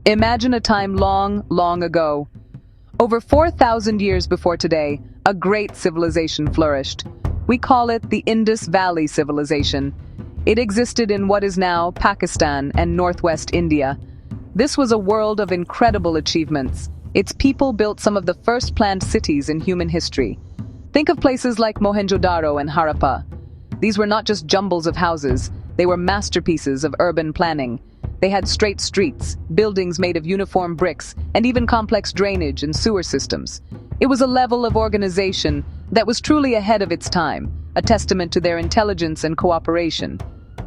Imagine a time long, long ago. Over 4,000 years before today, a great civilization flourished. We call it the Indus Valley Civilization. It existed in what is now Pakistan and northwest India. This was a world of incredible achievements. Its people built some of the first planned cities in human history. Think of places like Mohenjo-Daro and Harappa. These were not just jumbles of houses, they were masterpieces of urban planning. They had straight streets, buildings made of uniform bricks, and even complex drainage and sewer systems. It was a level of organization that was truly ahead of its time, a testament to their intelligence and cooperation.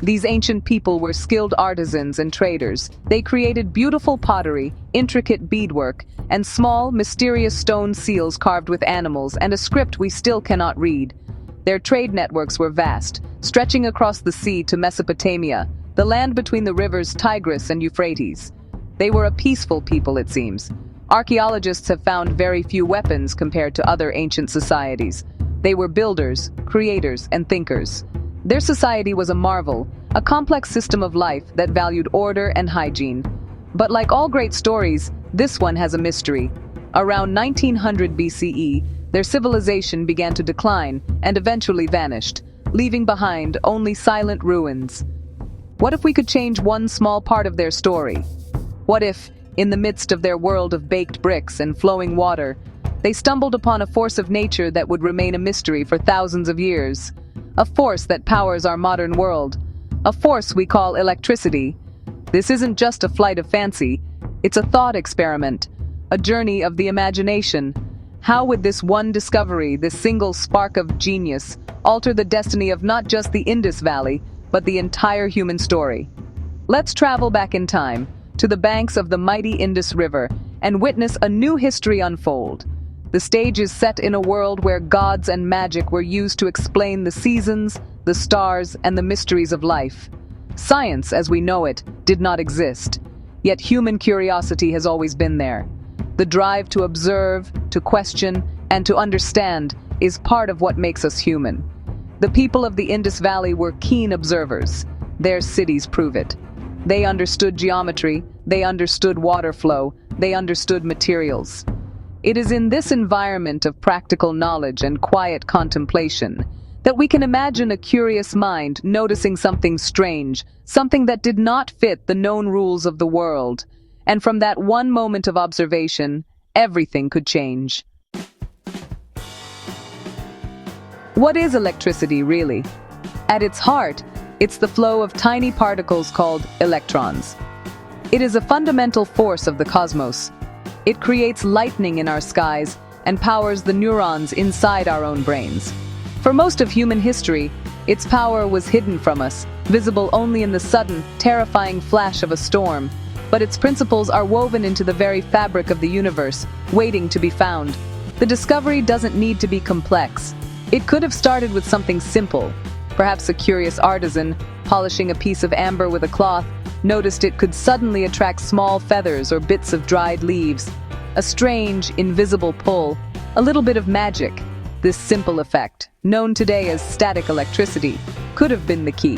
These ancient people were skilled artisans and traders. They created beautiful pottery, intricate beadwork, and small, mysterious stone seals carved with animals and a script we still cannot read. Their trade networks were vast, stretching across the sea to Mesopotamia, the land between the rivers Tigris and Euphrates. They were a peaceful people, it seems. Archaeologists have found very few weapons compared to other ancient societies. They were builders, creators, and thinkers. Their society was a marvel, a complex system of life that valued order and hygiene. But like all great stories, this one has a mystery. Around 1900 BCE, their civilization began to decline and eventually vanished, leaving behind only silent ruins. What if we could change one small part of their story? What if, in the midst of their world of baked bricks and flowing water, they stumbled upon a force of nature that would remain a mystery for thousands of years? A force that powers our modern world. A force we call electricity. This isn't just a flight of fancy, it's a thought experiment, a journey of the imagination. How would this one discovery, this single spark of genius, alter the destiny of not just the Indus Valley, but the entire human story? Let's travel back in time, to the banks of the mighty Indus River, and witness a new history unfold. The stage is set in a world where gods and magic were used to explain the seasons, the stars, and the mysteries of life. Science, as we know it, did not exist, yet human curiosity has always been there. The drive to observe, to question, and to understand is part of what makes us human. The people of the Indus Valley were keen observers. Their cities prove it. They understood geometry, they understood water flow, they understood materials. It is in this environment of practical knowledge and quiet contemplation that we can imagine a curious mind noticing something strange, something that did not fit the known rules of the world. And from that one moment of observation, everything could change. What is electricity, really? At its heart, it's the flow of tiny particles called electrons. It is a fundamental force of the cosmos. It creates lightning in our skies and powers the neurons inside our own brains. For most of human history, its power was hidden from us, visible only in the sudden, terrifying flash of a storm. But its principles are woven into the very fabric of the universe, waiting to be found. The discovery doesn't need to be complex. It could have started with something simple. Perhaps a curious artisan, polishing a piece of amber with a cloth, noticed it could suddenly attract small feathers or bits of dried leaves. A strange, invisible pull, a little bit of magic. This simple effect, known today as static electricity, could have been the key.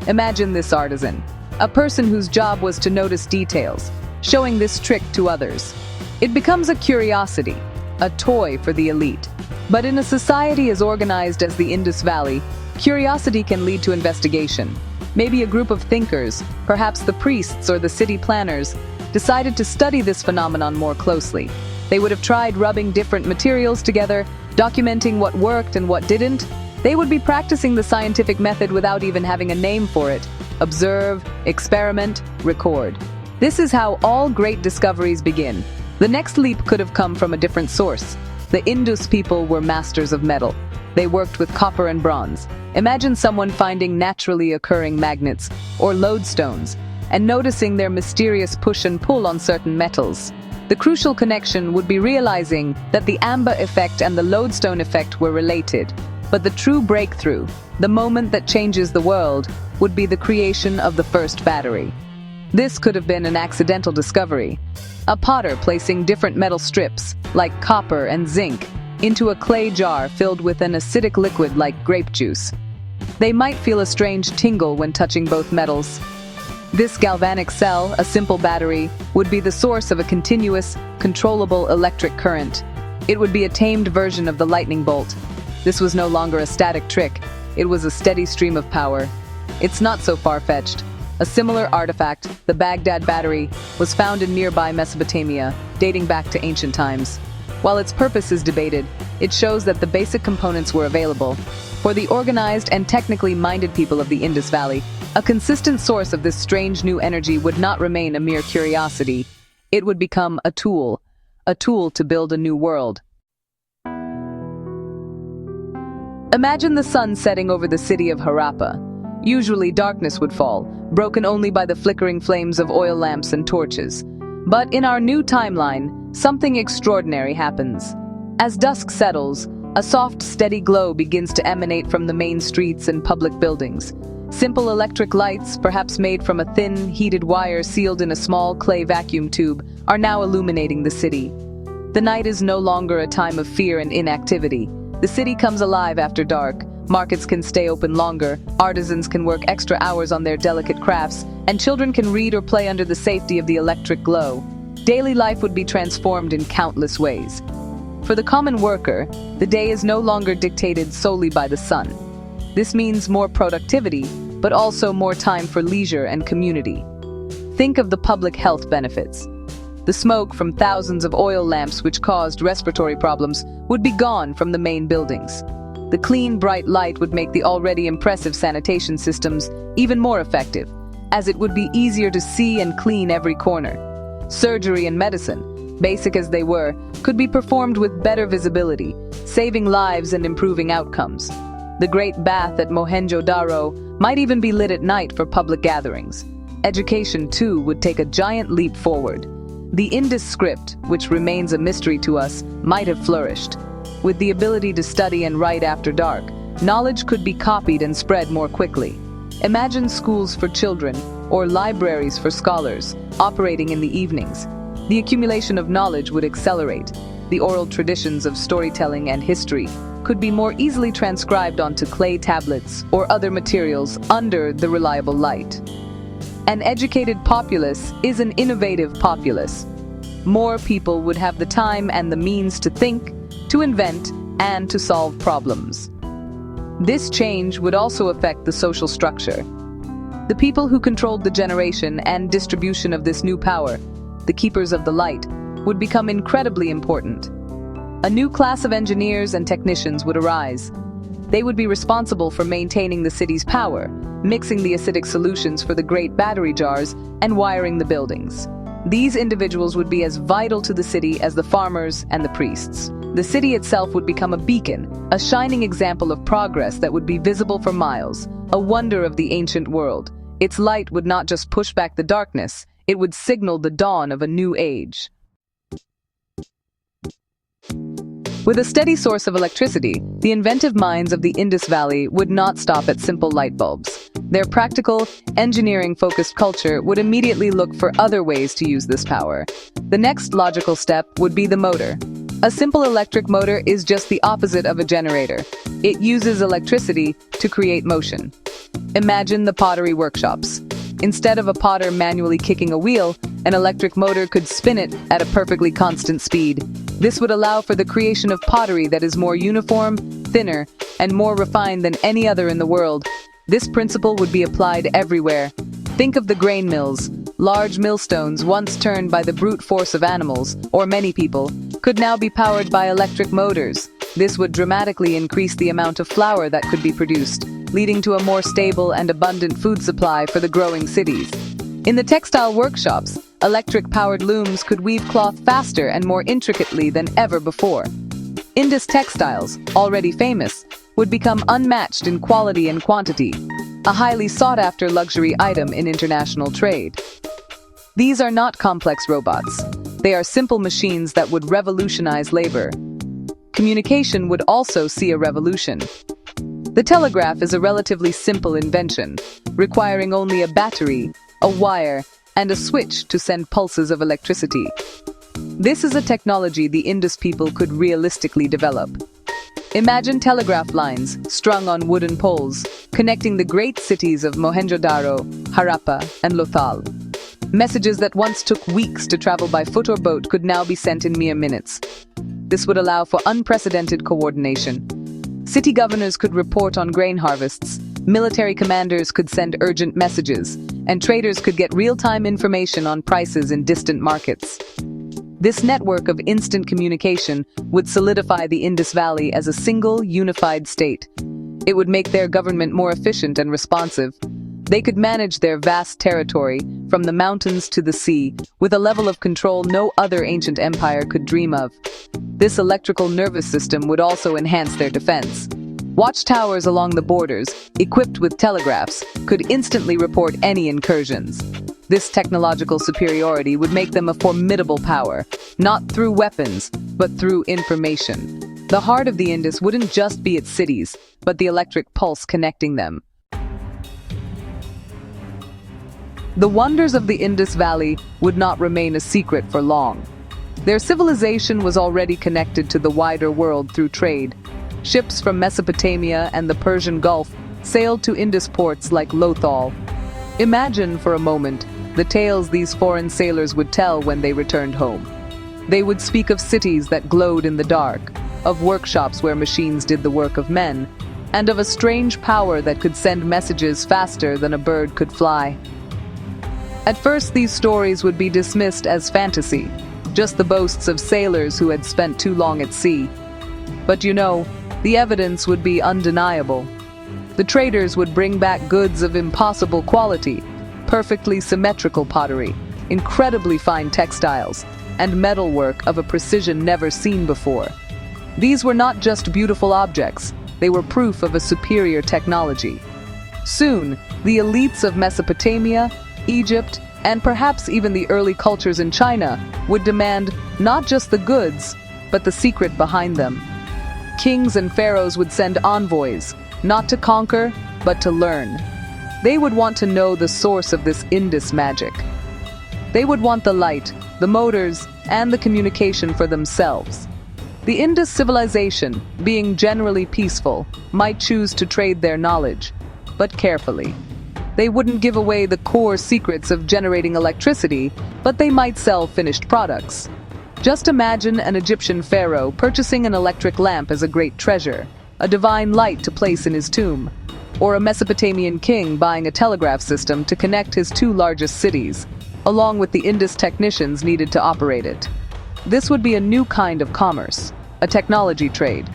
Imagine this artisan, a person whose job was to notice details, showing this trick to others. It becomes a curiosity, a toy for the elite. But in a society as organized as the Indus Valley, curiosity can lead to investigation. Maybe a group of thinkers, perhaps the priests or the city planners, decided to study this phenomenon more closely. They would have tried rubbing different materials together, documenting what worked and what didn't. They would be practicing the scientific method without even having a name for it. Observe, experiment, record. This is how all great discoveries begin. The next leap could have come from a different source. The Indus people were masters of metal. They worked with copper and bronze. Imagine someone finding naturally occurring magnets or lodestones and noticing their mysterious push and pull on certain metals. The crucial connection would be realizing that the amber effect and the lodestone effect were related. But the true breakthrough, the moment that changes the world, would be the creation of the first battery. This could have been an accidental discovery. A potter placing different metal strips, like copper and zinc, into a clay jar filled with an acidic liquid like grape juice. They might feel a strange tingle when touching both metals. This galvanic cell, a simple battery, would be the source of a continuous, controllable electric current. It would be a tamed version of the lightning bolt. This was no longer a static trick. It was a steady stream of power. It's not so far-fetched. A similar artifact, the Baghdad battery, was found in nearby Mesopotamia, dating back to ancient times. While its purpose is debated, it shows that the basic components were available. For the organized and technically minded people of the Indus Valley, a consistent source of this strange new energy would not remain a mere curiosity. It would become a tool to build a new world. Imagine the sun setting over the city of Harappa. Usually darkness would fall, broken only by the flickering flames of oil lamps and torches. But in our new timeline, something extraordinary happens. As dusk settles, a soft, steady glow begins to emanate from the main streets and public buildings. Simple electric lights, perhaps made from a thin, heated wire sealed in a small clay vacuum tube, are now illuminating the city. The night is no longer a time of fear and inactivity. The city comes alive after dark. Markets can stay open longer, artisans can work extra hours on their delicate crafts, and children can read or play under the safety of the electric glow. Daily life would be transformed in countless ways. For the common worker, the day is no longer dictated solely by the sun. This means more productivity, but also more time for leisure and community. Think of the public health benefits. The smoke from thousands of oil lamps which caused respiratory problems would be gone from the main buildings. The clean, bright light would make the already impressive sanitation systems even more effective, as it would be easier to see and clean every corner. Surgery and medicine, basic as they were, could be performed with better visibility, saving lives and improving outcomes. The Great Bath at Mohenjo-Daro might even be lit at night for public gatherings. Education, too, would take a giant leap forward. The Indus script, which remains a mystery to us, might have flourished. With the ability to study and write after dark, knowledge could be copied and spread more quickly. Imagine schools for children, or libraries for scholars, operating in the evenings. The accumulation of knowledge would accelerate. The oral traditions of storytelling and history could be more easily transcribed onto clay tablets or other materials under the reliable light. An educated populace is an innovative populace. More people would have the time and the means to think, to invent, and to solve problems. This change would also affect the social structure. The people who controlled the generation and distribution of this new power, the keepers of the light, would become incredibly important. A new class of engineers and technicians would arise. They would be responsible for maintaining the city's power, mixing the acidic solutions for the great battery jars, and wiring the buildings. These individuals would be as vital to the city as the farmers and the priests. The city itself would become a beacon, a shining example of progress that would be visible for miles, a wonder of the ancient world. Its light would not just push back the darkness, it would signal the dawn of a new age. With a steady source of electricity, the inventive minds of the Indus Valley would not stop at simple light bulbs. Their practical, engineering-focused culture would immediately look for other ways to use this power. The next logical step would be the motor. A simple electric motor is just the opposite of a generator. It uses electricity to create motion. Imagine the pottery workshops. Instead of a potter manually kicking a wheel, an electric motor could spin it at a perfectly constant speed. This would allow for the creation of pottery that is more uniform, thinner, and more refined than any other in the world. This principle would be applied everywhere. Think of the grain mills. Large millstones, once turned by the brute force of animals, or many people, could now be powered by electric motors. This would dramatically increase the amount of flour that could be produced, leading to a more stable and abundant food supply for the growing cities. In the textile workshops, electric-powered looms could weave cloth faster and more intricately than ever before. Indus textiles, already famous, would become unmatched in quality and quantity, a highly sought-after luxury item in international trade. These are not complex robots. They are simple machines that would revolutionize labor. Communication would also see a revolution. The telegraph is a relatively simple invention, requiring only a battery, a wire, and a switch to send pulses of electricity. This is a technology the Indus people could realistically develop. Imagine telegraph lines strung on wooden poles, connecting the great cities of Mohenjo-Daro, Harappa, and Lothal. Messages that once took weeks to travel by foot or boat could now be sent in mere minutes. This would allow for unprecedented coordination. City governors could report on grain harvests, military commanders could send urgent messages, and traders could get real-time information on prices in distant markets. This network of instant communication would solidify the Indus Valley as a single, unified state. It would make their government more efficient and responsive. They could manage their vast territory, from the mountains to the sea, with a level of control no other ancient empire could dream of. This electrical nervous system would also enhance their defense. Watchtowers along the borders, equipped with telegraphs, could instantly report any incursions. This technological superiority would make them a formidable power, not through weapons, but through information. The heart of the Indus wouldn't just be its cities, but the electric pulse connecting them. The wonders of the Indus Valley would not remain a secret for long. Their civilization was already connected to the wider world through trade. Ships from Mesopotamia and the Persian Gulf sailed to Indus ports like Lothal. Imagine for a moment the tales these foreign sailors would tell when they returned home. They would speak of cities that glowed in the dark, of workshops where machines did the work of men, and of a strange power that could send messages faster than a bird could fly. At first, these stories would be dismissed as fantasy, just the boasts of sailors who had spent too long at sea. But the evidence would be undeniable. The traders would bring back goods of impossible quality, perfectly symmetrical pottery, incredibly fine textiles, and metalwork of a precision never seen before. These were not just beautiful objects, they were proof of a superior technology. Soon, the elites of Mesopotamia, Egypt, and perhaps even the early cultures in China would demand not just the goods, but the secret behind them. Kings and pharaohs would send envoys, not to conquer, but to learn. They would want to know the source of this Indus magic. They would want the light, the motors, and the communication for themselves. The Indus civilization, being generally peaceful, might choose to trade their knowledge, but carefully. They wouldn't give away the core secrets of generating electricity, but they might sell finished products. Just imagine an Egyptian pharaoh purchasing an electric lamp as a great treasure, a divine light to place in his tomb, or a Mesopotamian king buying a telegraph system to connect his two largest cities, along with the Indus technicians needed to operate it. This would be a new kind of commerce, a technology trade.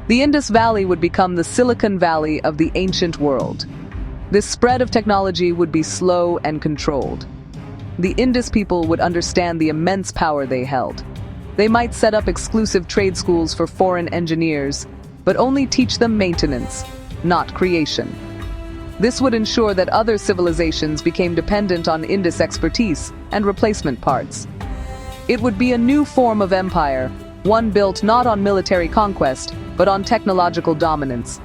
The Indus Valley would become the Silicon Valley of the ancient world. This spread of technology would be slow and controlled. The Indus people would understand the immense power they held. They might set up exclusive trade schools for foreign engineers, but only teach them maintenance, not creation. This would ensure that other civilizations became dependent on Indus expertise and replacement parts. It would be a new form of empire, one built not on military conquest, but on technological dominance.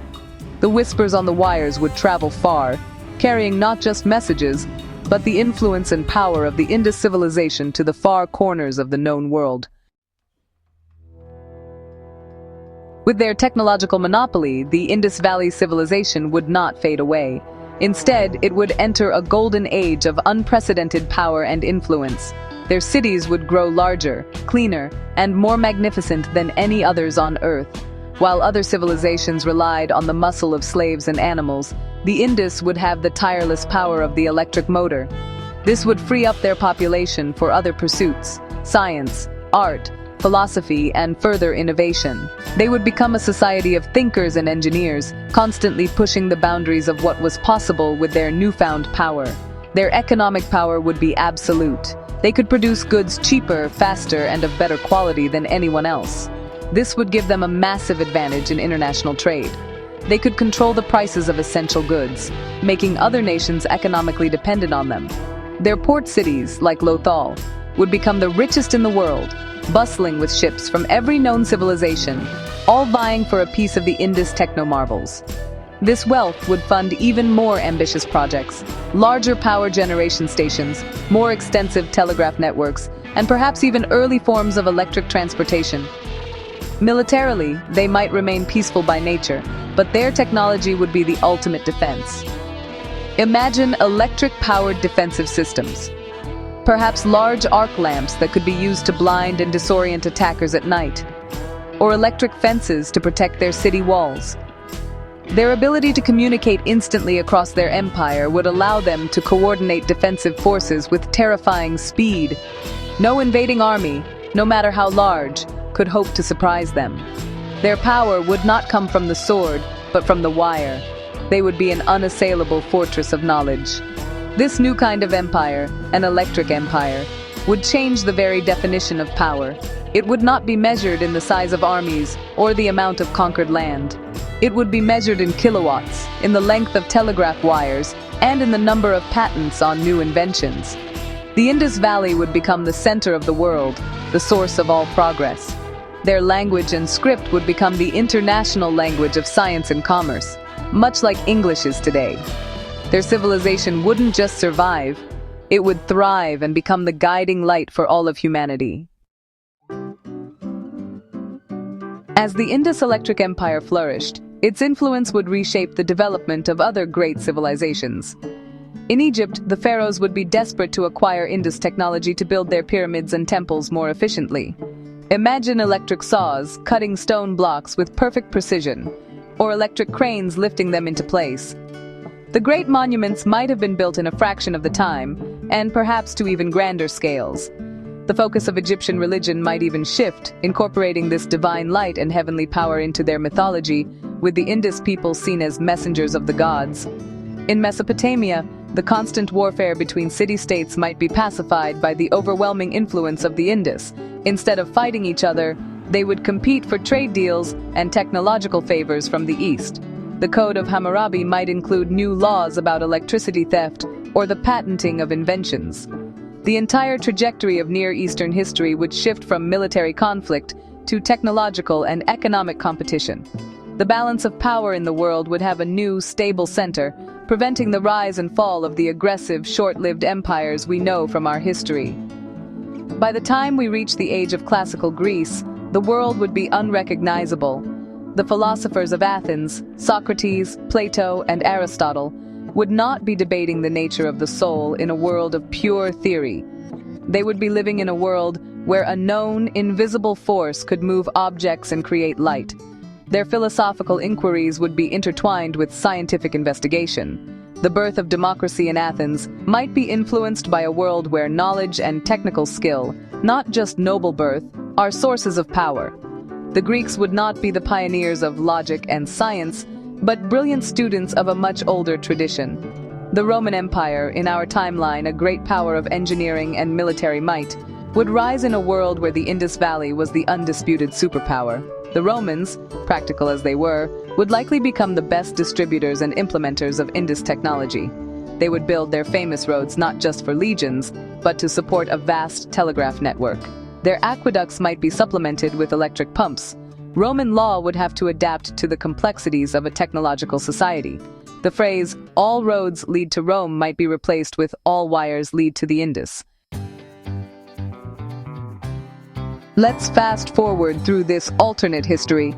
The whispers on the wires would travel far, carrying not just messages, but the influence and power of the Indus civilization to the far corners of the known world. With their technological monopoly, the Indus Valley Civilization would not fade away. Instead, it would enter a golden age of unprecedented power and influence. Their cities would grow larger, cleaner, and more magnificent than any others on Earth. While other civilizations relied on the muscle of slaves and animals, the Indus would have the tireless power of the electric motor. This would free up their population for other pursuits: science, art, philosophy, and further innovation. They would become a society of thinkers and engineers, constantly pushing the boundaries of what was possible with their newfound power. Their economic power would be absolute. They could produce goods cheaper, faster, and of better quality than anyone else. This would give them a massive advantage in international trade. They could control the prices of essential goods, making other nations economically dependent on them. Their port cities, like Lothal, would become the richest in the world, bustling with ships from every known civilization, all vying for a piece of the Indus techno-marvels. This wealth would fund even more ambitious projects, larger power generation stations, more extensive telegraph networks, and perhaps even early forms of electric transportation. Militarily, they might remain peaceful by nature, but their technology would be the ultimate defense. Imagine electric-powered defensive systems. Perhaps large arc lamps that could be used to blind and disorient attackers at night, or electric fences to protect their city walls. Their ability to communicate instantly across their empire would allow them to coordinate defensive forces with terrifying speed. No invading army, no matter how large, could hope to surprise them. Their power would not come from the sword, but from the wire. They would be an unassailable fortress of knowledge. This new kind of empire, an electric empire, would change the very definition of power. It would not be measured in the size of armies or the amount of conquered land. It would be measured in kilowatts, in the length of telegraph wires, and in the number of patents on new inventions. The Indus Valley would become the center of the world, the source of all progress. Their language and script would become the international language of science and commerce, much like English is today. Their civilization wouldn't just survive, it would thrive and become the guiding light for all of humanity. As the Indus Electric Empire flourished, its influence would reshape the development of other great civilizations. In Egypt, the pharaohs would be desperate to acquire Indus technology to build their pyramids and temples more efficiently. Imagine electric saws cutting stone blocks with perfect precision, or electric cranes lifting them into place. The great monuments might have been built in a fraction of the time, and perhaps to even grander scales. The focus of Egyptian religion might even shift, incorporating this divine light and heavenly power into their mythology, with the Indus people seen as messengers of the gods. In Mesopotamia, the constant warfare between city-states might be pacified by the overwhelming influence of the Indus. Instead of fighting each other, they would compete for trade deals and technological favors from the East. The Code of Hammurabi might include new laws about electricity theft or the patenting of inventions. The entire trajectory of Near Eastern history would shift from military conflict to technological and economic competition. The balance of power in the world would have a new, stable center, preventing the rise and fall of the aggressive, short-lived empires we know from our history. By the time we reach the age of classical Greece, the world would be unrecognizable. The philosophers of Athens, Socrates, Plato, and Aristotle, would not be debating the nature of the soul in a world of pure theory. They would be living in a world where a known, invisible force could move objects and create light. Their philosophical inquiries would be intertwined with scientific investigation. The birth of democracy in Athens might be influenced by a world where knowledge and technical skill, not just noble birth, are sources of power. The Greeks would not be the pioneers of logic and science, but brilliant students of a much older tradition. The Roman Empire, in our timeline a great power of engineering and military might, would rise in a world where the Indus Valley was the undisputed superpower. The Romans, practical as they were, would likely become the best distributors and implementers of Indus technology. They would build their famous roads not just for legions, but to support a vast telegraph network. Their aqueducts might be supplemented with electric pumps. Roman law would have to adapt to the complexities of a technological society. The phrase, "all roads lead to Rome," might be replaced with "all wires lead to the Indus." Let's fast forward through this alternate history.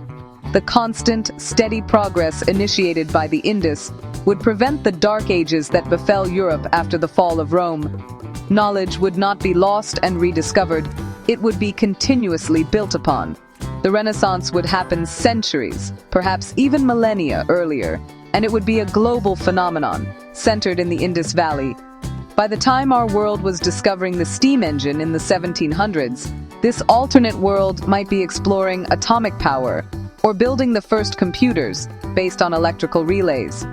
The constant, steady progress initiated by the Indus would prevent the dark ages that befell Europe after the fall of Rome. Knowledge would not be lost and rediscovered, it would be continuously built upon. The Renaissance would happen centuries, perhaps even millennia earlier, and it would be a global phenomenon, centered in the Indus Valley. By the time our world was discovering the steam engine in the 1700s, this alternate world might be exploring atomic power or building the first computers based on electrical relays.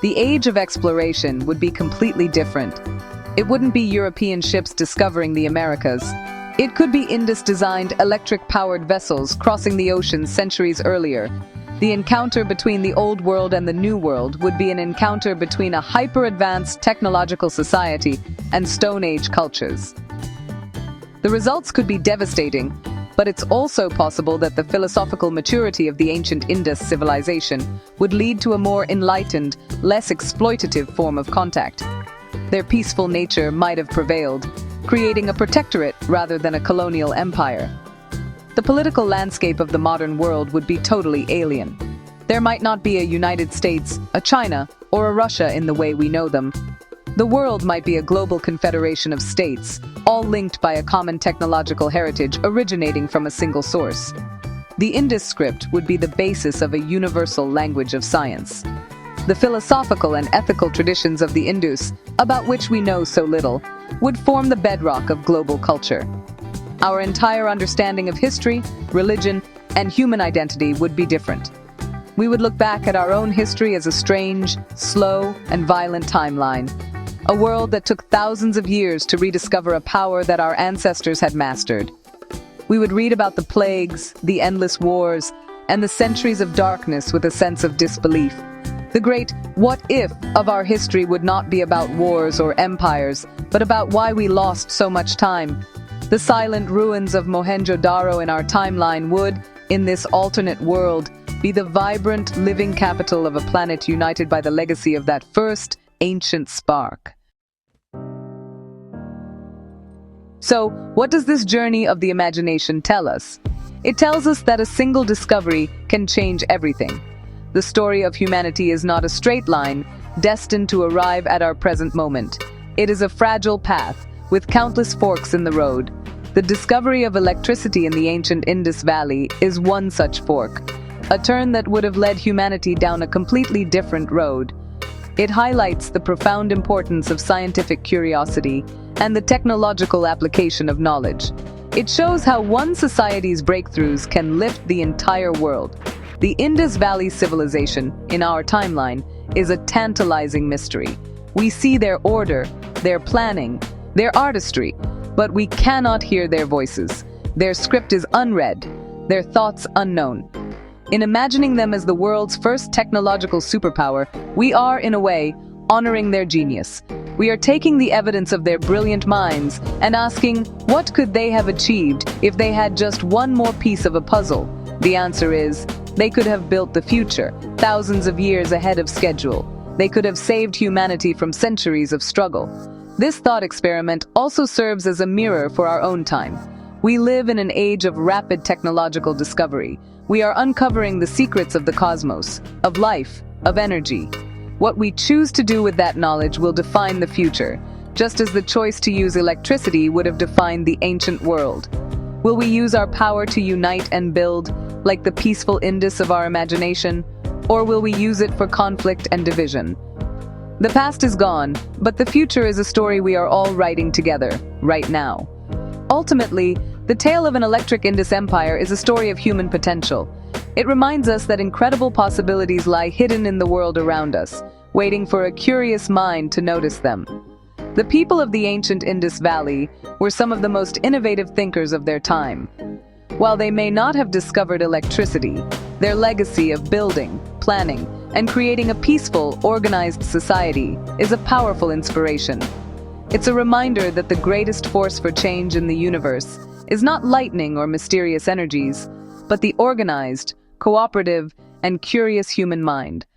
The age of exploration would be completely different. It wouldn't be European ships discovering the Americas. It could be Indus-designed electric-powered vessels crossing the ocean centuries earlier. The encounter between the Old World and the New World would be an encounter between a hyper-advanced technological society and Stone Age cultures. The results could be devastating, but it's also possible that the philosophical maturity of the ancient Indus civilization would lead to a more enlightened, less exploitative form of contact. Their peaceful nature might have prevailed, creating a protectorate rather than a colonial empire. the political landscape of the modern world would be totally alien. There might not be a United States, a China, or a Russia in the way we know them. The world might be a global confederation of states, all linked by a common technological heritage originating from a single source. The Indus script would be the basis of a universal language of science. The philosophical and ethical traditions of the Indus, about which we know so little, would form the bedrock of global culture. Our entire understanding of history, religion, and human identity would be different. We would look back at our own history as a strange, slow, and violent timeline, a world that took thousands of years to rediscover a power that our ancestors had mastered. We would read about the plagues, the endless wars, and the centuries of darkness with a sense of disbelief. The great "what if" of our history would not be about wars or empires, but about why we lost so much time. The silent ruins of Mohenjo-Daro in our timeline would, in this alternate world, be the vibrant, living capital of a planet united by the legacy of that first, ancient spark. So, what does this journey of the imagination tell us? It tells us that a single discovery can change everything. The story of humanity is not a straight line, destined to arrive at our present moment. It is a fragile path, with countless forks in the road. The discovery of electricity in the ancient Indus Valley is one such fork, a turn that would have led humanity down a completely different road. It highlights the profound importance of scientific curiosity and the technological application of knowledge. It shows how one society's breakthroughs can lift the entire world. The Indus Valley Civilization, in our timeline, is a tantalizing mystery. We see their order, their planning, their artistry, but we cannot hear their voices. Their script is unread, their thoughts unknown. In imagining them as the world's first technological superpower, we are, in a way, honoring their genius. We are taking the evidence of their brilliant minds and asking, what could they have achieved if they had just one more piece of a puzzle? The answer is, they could have built the future, thousands of years ahead of schedule. They could have saved humanity from centuries of struggle. This thought experiment also serves as a mirror for our own time. We live in an age of rapid technological discovery. We are uncovering the secrets of the cosmos, of life, of energy. What we choose to do with that knowledge will define the future, just as the choice to use electricity would have defined the ancient world. Will we use our power to unite and build, like the peaceful Indus of our imagination, or will we use it for conflict and division? The past is gone, but the future is a story we are all writing together, right now. Ultimately, the tale of an electric Indus empire is a story of human potential. It reminds us that incredible possibilities lie hidden in the world around us, waiting for a curious mind to notice them. The people of the ancient Indus Valley were some of the most innovative thinkers of their time. While they may not have discovered electricity, their legacy of building, planning, and creating a peaceful, organized society is a powerful inspiration. It's a reminder that the greatest force for change in the universe is not lightning or mysterious energies, but the organized, cooperative, and curious human mind.